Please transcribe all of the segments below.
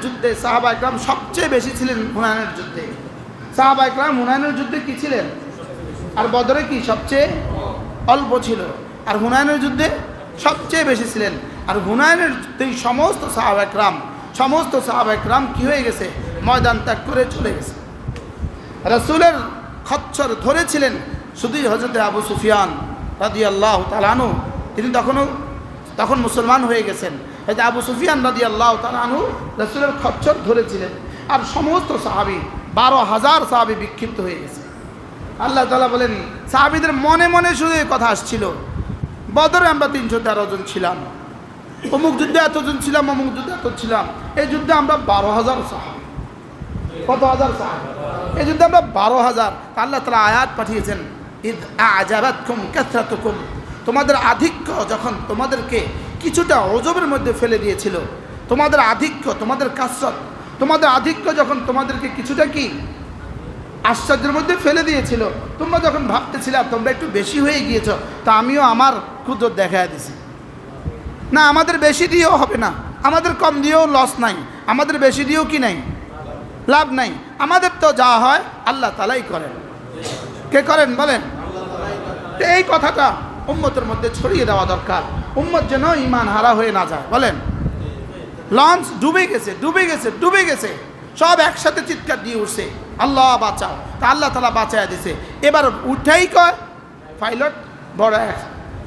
যুদ্ধে সাহাবা ইকরাম সবচেয়ে বেশি ছিলেন হুনাইনের যুদ্ধে। সাহাবা ইকরাম হুনাইনের যুদ্ধে কি ছিলেন? আর বদরে কি সবচেয়ে অল্প ছিল, আর হুনাইনের যুদ্ধে সবচেয়ে বেশি ছিলেন। আর হুনাইনের যুদ্ধেই সমস্ত সাহাবা ইকরাম কি হয়ে গেছে? ময়দান ত্যাগ করে চলে গেছে। রাসূলের খচ্চর ধরেছিলেন শুধুই হযরত আবু সুফিয়ান রাদিয়াল্লাহু তাআলা আনহু, তিনি তখন মুসলমান হয়ে গেছেন। হযরত আবু সুফিয়ান রাদিয়াল্লাহু তাআলা আনহু রাসূলের খচ্চর ধরেছিলেন। আর সমস্ত সাহাবী 12,000 সাহাবী বিক্ষিপ্ত হয়ে গেছে। আল্লাহ তাআলা বলেন, সাহাবীদের মনে মনে শুধু এই কথা আসছিল, বদরে আমরা 313 জন ছিলাম, অমুক যুদ্ধে এতজন ছিলাম, অমুক যুদ্ধে এত ছিলাম, এই যুদ্ধে আমরা 12,000 সাহাবী। কত হাজার সাহাবী? এই যুদ্ধে আমরা 12,000। আল্লাহ তাআলা আয়াত পাঠিয়েছেন, ইদ আ'জাবাতকুম কাসরাতুকুম, তোমাদের আধিক্য যখন তোমাদেরকে কিছুটা ওজবের মধ্যে ফেলে দিয়েছিল, তোমাদের আধিক্য, তোমাদের কাসরত, তোমাদের আধিক্য যখন তোমাদেরকে কিছুটা কি আশ্চর্যের মধ্যে ফেলে দিয়েছিল, তোমরা যখন ভাবতেছিলে তোমরা একটু বেশি হয়ে গিয়েছ, তা আমিও আমার কুদরত দেখায় দিছি। না, আমাদের বেশি দিয়েও হবে না, আমাদের কম দিয়েও লস নাই, আমাদের বেশি দিয়েও কি নাই, লাভ নাই। আমাদের তো যা হয় আল্লাহ তাআলাই করেন। কে করেন বলেন? তো এই কথাটা উম্মতের মধ্যে ছড়িয়ে দেওয়া দরকার, উম্মত যেন ঈমান হারা হয়ে না যায়। বলেন, লঞ্চ ডুবে গেছে, সব একসাথে চিৎকার দিয়ে উঠছে, আল্লাহ বাঁচাও। তা আল্লাহ তাআলা বাঁচায় দিছে। এবার উঠেই কয় পাইলট বড়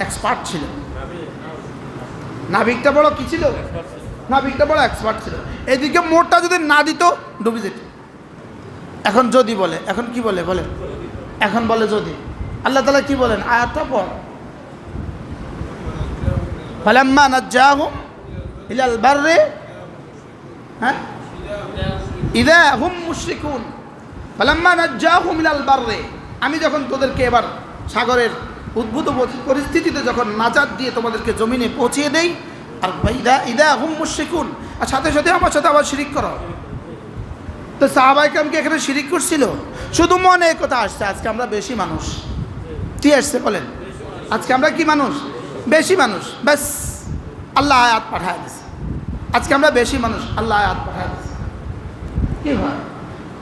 এক্সপার্ট ছিল, নাবিকটা বড় কি ছিল? নাবিকটা বড় এক্সপার্ট ছিল। এদিকে মোটটা যদি না দিত ডুবে যেত। এখন যদি বলে, এখন কি বলে বলেন? এখন বলে যদি। আল্লাহ তাআলা কি বলেন? আয়াতটা পড়, ফালাম্মা নাজ্জাহুম ইলাল বাররি ইযা হুম মুশরিকুন, ফালাম্মা নাজ্জাহুম ইলাল বাররি, আমি যখন তোদেরকে এবার সাগরের উদ্ভূত পরিস্থিতিতে যখন নাজাত দিয়ে তোমাদেরকে জমিনে পৌঁছিয়ে দেই, আর ইযা হুম মুশরিকুন, আর সাথে সাথে আমার সাথে আবার শিরিক করো। তো সাহাবা ইকরাম কি এখানে শিরিক করছিল? শুধু মনে এই কথা আসছে, আজকে আমরা বেশি মানুষ। কি আসছে বলেন? আজকে আমরা কি মানুষ? বেশি মানুষ। ব্যাস, আল্লাহ আয়াত পাঠায় দিছে, আজকে আমরা বেশি মানুষ, আল্লাহ আয়াত পাঠায় দিছে। কি হয়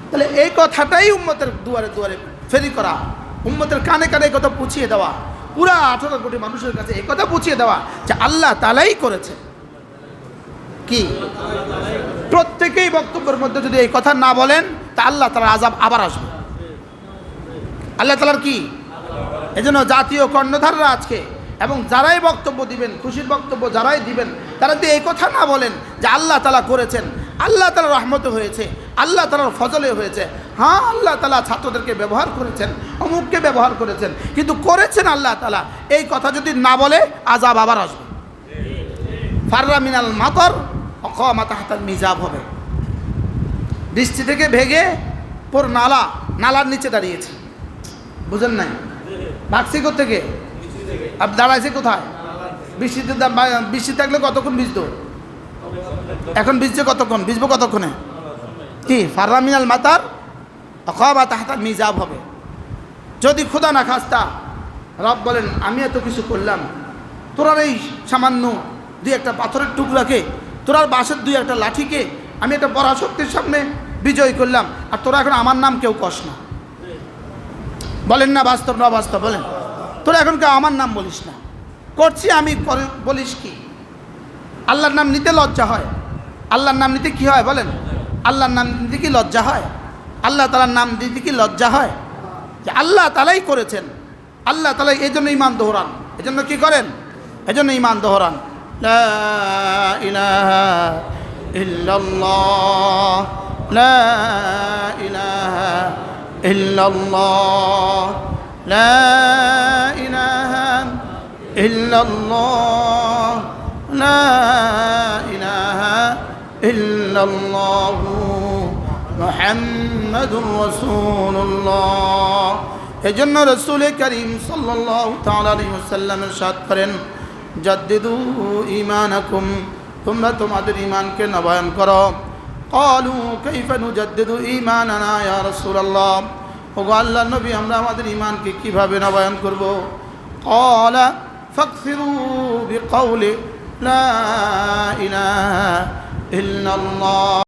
তাহলে? এই কথাটাই উম্মতের দুয়ারে দুয়ারে ফেরি করা, উম্মতের কানে কানে এই কথা পৌঁছিয়ে দেওয়া, পুরা 18 কোটি মানুষের কাছে এই কথা পৌঁছিয়ে দেওয়া যে আল্লাহ তাআলাই করেছে। কি প্রত্যেকেই বক্তব্যের মধ্যে যদি এই কথা না বলেন, তা আল্লাহ তাআলার আযাব আবার আসবে। আল্লাহ তাআলার কি? এজন্য জাতীয় কর্ণধাররা আজকে এবং যারাই বক্তব্য দিবেন, খুশির বক্তব্য যারাই দিবেন, তারা যদি এই কথা না বলেন যে আল্লাহ তাআলা করেছেন, আল্লাহ তাআলার রহমতে হয়েছে, আল্লাহ তাআলার ফজলে হয়েছে, হ্যাঁ আল্লাহ তাআলা ছাত্রদেরকে ব্যবহার করেছেন, অমুককে ব্যবহার করেছেন, কিন্তু করেছেন আল্লাহ তাআলা, এই কথা যদি না বলে আযাব আবার আসবে। ফাররা মিনাল মাতর ওয়াকামা তাহতাল মিজাব হবে। বৃষ্টি থেকে ভেগে পর নালার নিচে দাঁড়িয়েছে। বুঝেন নাই? ভাগছি কোত্থেকে? আপ দাঁড়াইছে কোথায়? বৃষ্টি থাকলে কতক্ষণ ভিজতো? এখন ভিজছে কতক্ষণ? ভিজবো কতক্ষণে? কি ফাররা মিনাল মাতার ওয়াকামা তাহতাল মিজাব হবে। যদি খোদা না খাস্তা রব বলেন, আমি এত কিছু করলাম, তোরার এই সামান্য দুই একটা পাথরের টুকরাকে, তোরার বাঁশের দুই একটা লাঠিকে আমি একটা পরাশক্তির সামনে বিজয় করলাম, আর তোরা এখন আমার নাম কেউ কস না। বলেন না বাস্তব না বাস্তব? বলেন, তোরা এখন কেউ আমার নাম বলিস না। করছি আমি, বলিস কি? আল্লাহর নাম নিতে লজ্জা হয়? আল্লাহর নাম নিতে কি হয় বলেন? আল্লাহর নাম নিতে কি লজ্জা হয়? আল্লাহ তাআলার নাম দিতে কি লজ্জা হয়? যে আল্লাহ তাআলাই করেছেন, আল্লাহ তাআলা। এই জন্য ঈমান দোহরান। এই জন্য কি করেন? এই জন্য ঈমান দোহরান। লা ইলাহা ইল্লাল্লাহ, লা ইলাহা ইল্লাল্লাহ, লা ইলাহা ইল্লাল্লাহ, লা ইলাহা ইল্লাল্লাহ, মুহাম্মাদুর রাসূলুল্লাহ। এজন্য রাসূল করিম সাল্লাল্লাহু তাআলা আলাইহি ওয়াসাল্লাম ইরশাদ করেন, জাদ্দিদু ঈমানাকুম, তোমরা তোমাদের ঈমানকে নবায়ন করো। ক্বালু কাইফা নুজাদ্দিদু ঈমানানা ইয়া রাসূলুল্লাহ, ওগো আল্লাহর নবী, আমরা আমাদের ঈমানকে কিভাবে নবায়ন করব? ক্বালা ফাকসিরু বিকাউলি লা ইলাহা ইল্লাল্লাহ।